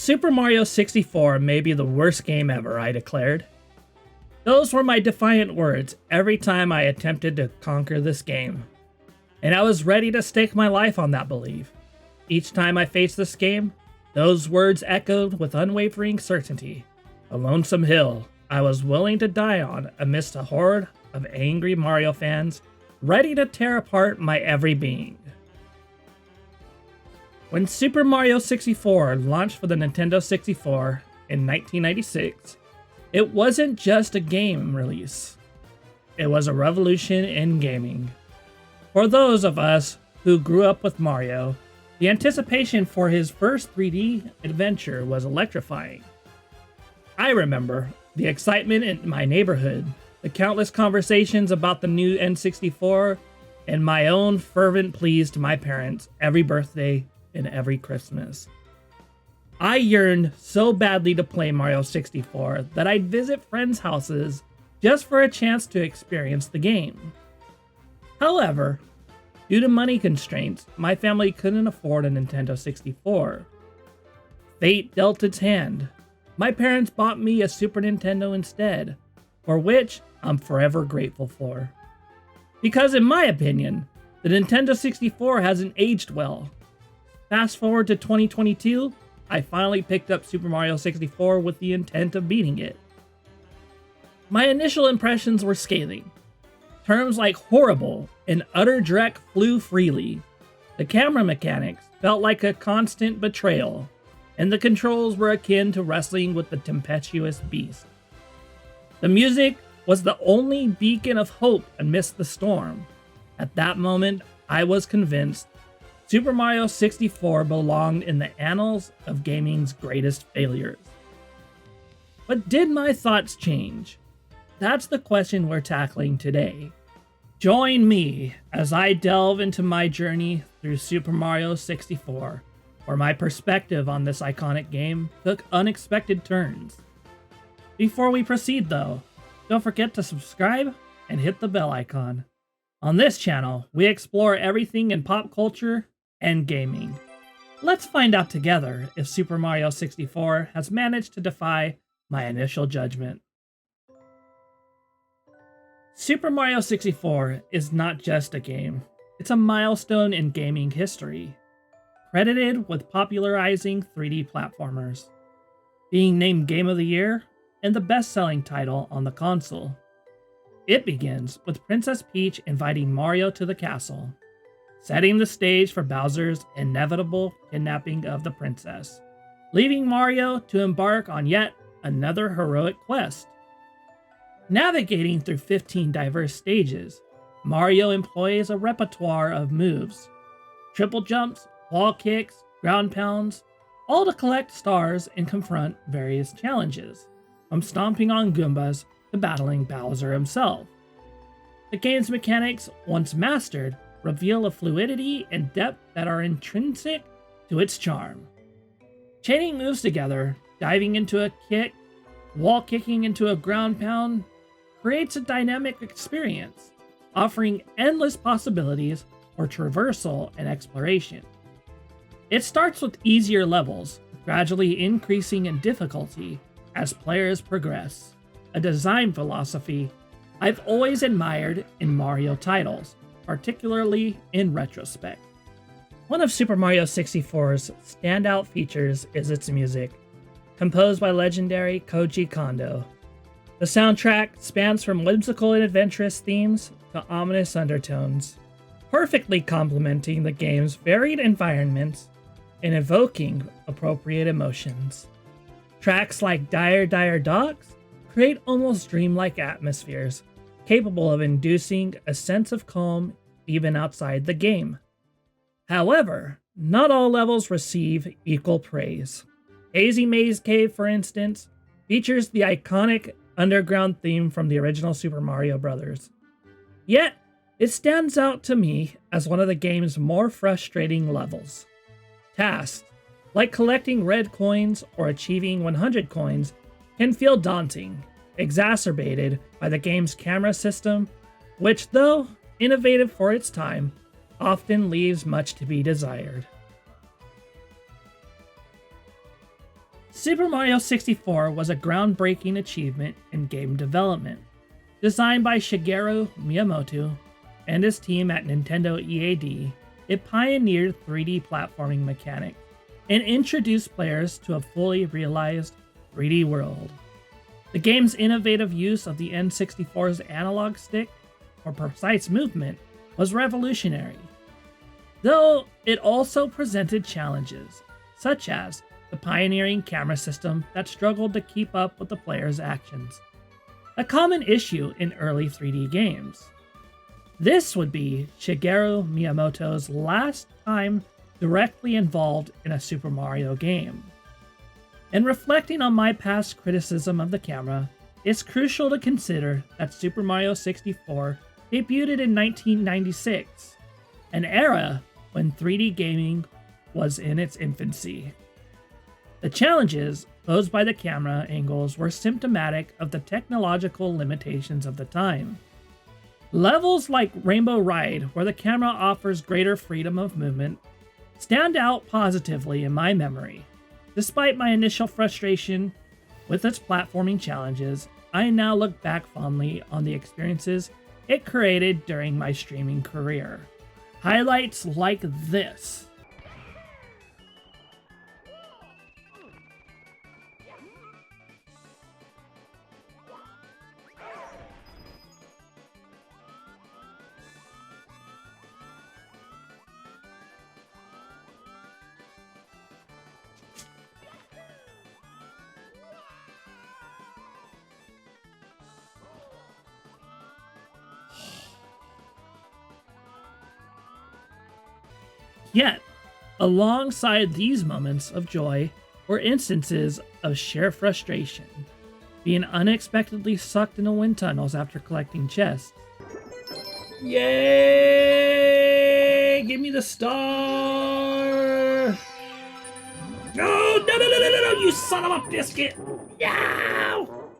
Super Mario 64 may be the worst game ever, I declared. Those were my defiant words every time I attempted to conquer this game. And I was ready to stake my life on that belief. Each time I faced this game, those words echoed with unwavering certainty. A lonesome hill I was willing to die on amidst a horde of angry Mario fans ready to tear apart my every being. When Super Mario 64 launched for the Nintendo 64 in 1996, it wasn't just a game release. It was a revolution in gaming. For those of us who grew up with Mario, the anticipation for his first 3D adventure was electrifying. I remember the excitement in my neighborhood, the countless conversations about the new N64, and my own fervent pleas to my parents every birthday and every Christmas. I yearned so badly to play Mario 64 that I'd visit friends' houses just for a chance to experience the game. However, due to money constraints, my family couldn't afford a Nintendo 64. Fate dealt its hand. My parents bought me a Super Nintendo instead, for which I'm forever grateful for. Because in my opinion, the Nintendo 64 hasn't aged well. Fast forward to 2022, I finally picked up Super Mario 64 with the intent of beating it. My initial impressions were scathing. Terms like horrible and utter dreck flew freely. The camera mechanics felt like a constant betrayal, and the controls were akin to wrestling with the tempestuous beast. The music was the only beacon of hope amidst the storm. At that moment, I was convinced Super Mario 64 belonged in the annals of gaming's greatest failures. But did my thoughts change? That's the question we're tackling today. Join me as I delve into my journey through Super Mario 64, where my perspective on this iconic game took unexpected turns. Before we proceed though, don't forget to subscribe and hit the bell icon. On this channel, we explore everything in pop culture and gaming. Let's find out together if Super Mario 64 has managed to defy my initial judgment. Super Mario 64 is not just a game, it's a milestone in gaming history, credited with popularizing 3D platformers, being named Game of the Year, and the best-selling title on the console. It begins with Princess Peach inviting Mario to the castle, setting the stage for Bowser's inevitable kidnapping of the princess, leaving Mario to embark on yet another heroic quest. Navigating through 15 diverse stages, Mario employs a repertoire of moves, triple jumps, wall kicks, ground pounds, all to collect stars and confront various challenges, from stomping on Goombas to battling Bowser himself. The game's mechanics, once mastered, reveal a fluidity and depth that are intrinsic to its charm. Chaining moves together, diving into a kick, wall kicking into a ground pound, creates a dynamic experience, offering endless possibilities for traversal and exploration. It starts with easier levels, gradually increasing in difficulty as players progress, a design philosophy I've always admired in Mario titles, particularly in retrospect. One of Super Mario 64's standout features is its music, composed by legendary Koji Kondo. The soundtrack spans from whimsical and adventurous themes to ominous undertones, perfectly complementing the game's varied environments and evoking appropriate emotions. Tracks like Dire Dire Docks create almost dreamlike atmospheres, capable of inducing a sense of calm even outside the game. However, not all levels receive equal praise. Hazy Maze Cave, for instance, features the iconic underground theme from the original Super Mario Bros. Yet, it stands out to me as one of the game's more frustrating levels. Tasks, like collecting red coins or achieving 100 coins, can feel daunting, exacerbated by the game's camera system, which, though innovative for its time, often leaves much to be desired. Super Mario 64 was a groundbreaking achievement in game development. Designed by Shigeru Miyamoto and his team at Nintendo EAD, it pioneered 3D platforming mechanics and introduced players to a fully realized 3D world. The game's innovative use of the N64's analog stick for precise movement was revolutionary, though it also presented challenges, such as the pioneering camera system that struggled to keep up with the player's actions, a common issue in early 3D games. This would be Shigeru Miyamoto's last time directly involved in a Super Mario game. And reflecting on my past criticism of the camera, it's crucial to consider that Super Mario 64 debuted in 1996, an era when 3D gaming was in its infancy. The challenges posed by the camera angles were symptomatic of the technological limitations of the time. Levels like Rainbow Ride, where the camera offers greater freedom of movement, stand out positively in my memory. Despite my initial frustration with its platforming challenges, I now look back fondly on the experiences it created during my streaming career. Highlights like this. Yet, alongside these moments of joy were instances of sheer frustration, being unexpectedly sucked into wind tunnels after collecting chests. Yay! Give me the star! No, you son of a biscuit! No!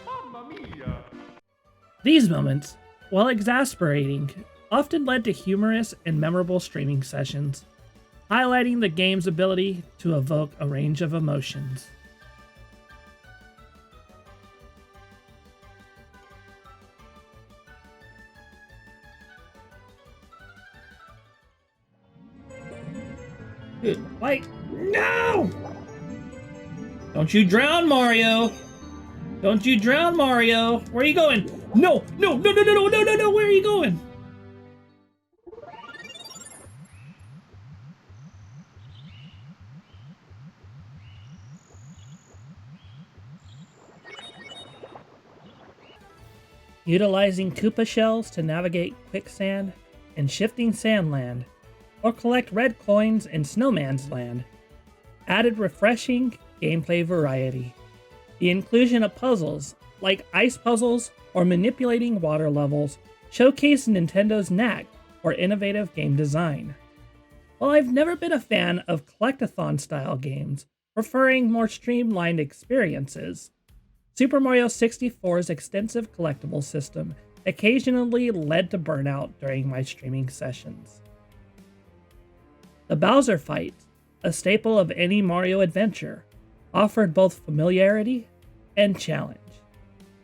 Mamma mia! These moments, while exasperating, often led to humorous and memorable streaming sessions, highlighting the game's ability to evoke a range of emotions. Dude, wait! No! Don't you drown, Mario! Don't you drown, Mario! Where are you going? No! Where are you going? Utilizing Koopa shells to navigate quicksand and shifting sandland, or collect red coins in Snowman's Land, added refreshing gameplay variety. The inclusion of puzzles, like ice puzzles or manipulating water levels, showcased Nintendo's knack for innovative game design. While I've never been a fan of collectathon-style games, preferring more streamlined experiences, Super Mario 64's extensive collectible system occasionally led to burnout during my streaming sessions. The Bowser fight, a staple of any Mario adventure, offered both familiarity and challenge.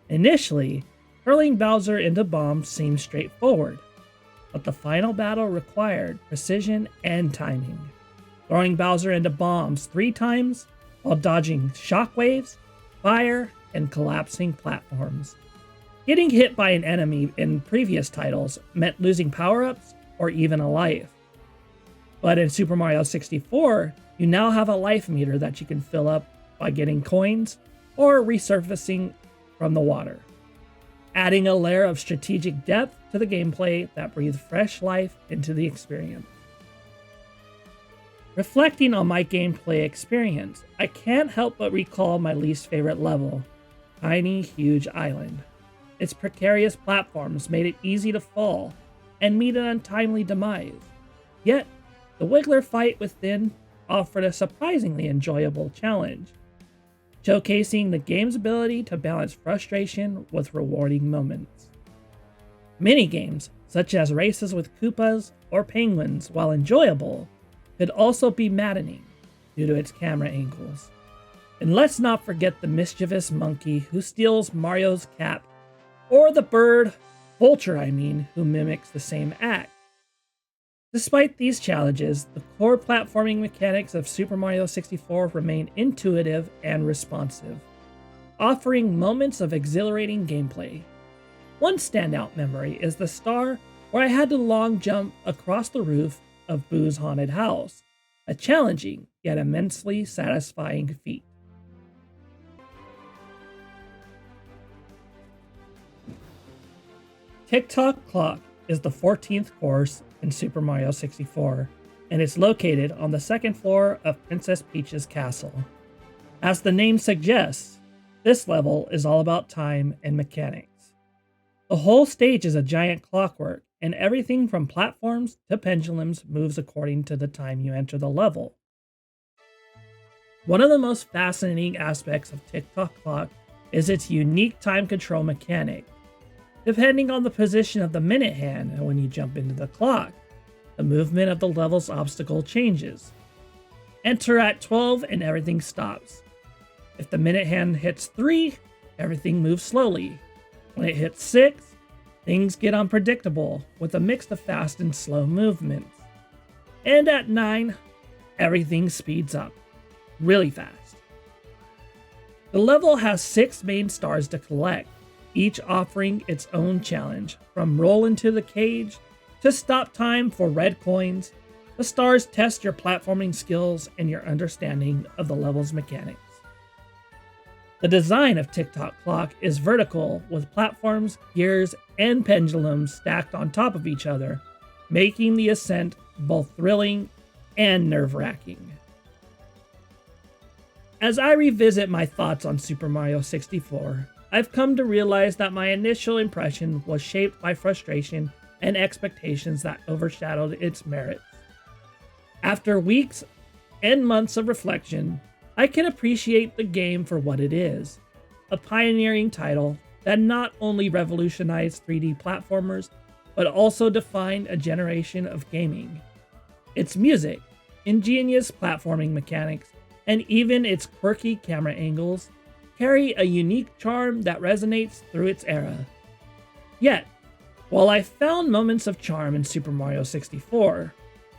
Initially, hurling Bowser into bombs seemed straightforward, but the final battle required precision and timing, throwing Bowser into bombs 3 times while dodging shockwaves, fire, and collapsing platforms. Getting hit by an enemy in previous titles meant losing power-ups or even a life. But in Super Mario 64, you now have a life meter that you can fill up by getting coins or resurfacing from the water, adding a layer of strategic depth to the gameplay that breathed fresh life into the experience. Reflecting on my gameplay experience, I can't help but recall my least favorite level, Tiny Huge Island. Its precarious platforms made it easy to fall and meet an untimely demise. Yet, the Wiggler fight within offered a surprisingly enjoyable challenge, showcasing the game's ability to balance frustration with rewarding moments. Minigames, such as races with Koopas or penguins, while enjoyable, could also be maddening, due to its camera angles. And let's not forget the mischievous monkey who steals Mario's cap, or the vulture who mimics the same act. Despite these challenges, the core platforming mechanics of Super Mario 64 remain intuitive and responsive, offering moments of exhilarating gameplay. One standout memory is the star where I had to long jump across the roof of Boo's haunted house, a challenging yet immensely satisfying feat. Tick-Tock Clock is the 14th course in Super Mario 64, and it's located on the second floor of Princess Peach's castle. As the name suggests, this level is all about time and mechanics. The whole stage is a giant clockwork, and everything from platforms to pendulums moves according to the time you enter the level. One of the most fascinating aspects of Tick-Tock Clock is its unique time control mechanic. Depending on the position of the minute hand and when you jump into the clock, the movement of the level's obstacle changes. Enter at 12 and everything stops. If the minute hand hits 3, everything moves slowly. When it hits 6, things get unpredictable with a mix of fast and slow movements. And at 9, everything speeds up really fast. The level has 6 main stars to collect, each offering its own challenge, from roll into the cage to stop time for red coins. The stars test your platforming skills and your understanding of the level's mechanics. The design of Tick-Tock Clock is vertical, with platforms, gears, and pendulums stacked on top of each other, making the ascent both thrilling and nerve-wracking. As I revisit my thoughts on Super Mario 64, I've come to realize that my initial impression was shaped by frustration and expectations that overshadowed its merits. After weeks and months of reflection, I can appreciate the game for what it is, a pioneering title that not only revolutionized 3D platformers, but also defined a generation of gaming. Its music, ingenious platforming mechanics, and even its quirky camera angles carry a unique charm that resonates through its era. Yet, while I found moments of charm in Super Mario 64,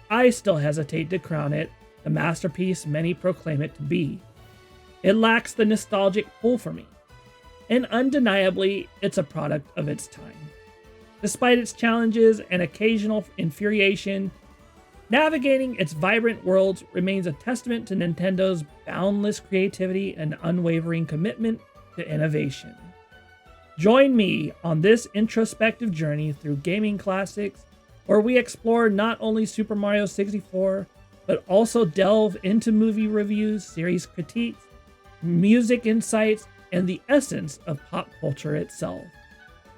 I still hesitate to crown it the masterpiece many proclaim it to be. It lacks the nostalgic pull for me, and undeniably, it's a product of its time. Despite its challenges and occasional infuriation, navigating its vibrant worlds remains a testament to Nintendo's boundless creativity and unwavering commitment to innovation. Join me on this introspective journey through gaming classics, where we explore not only Super Mario 64, but also delve into movie reviews, series critiques, music insights, and the essence of pop culture itself.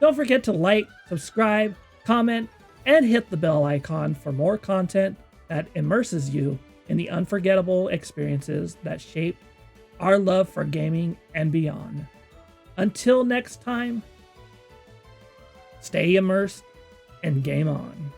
Don't forget to like, subscribe, comment, and hit the bell icon for more content that immerses you in the unforgettable experiences that shape our love for gaming and beyond. Until next time, stay immersed and game on.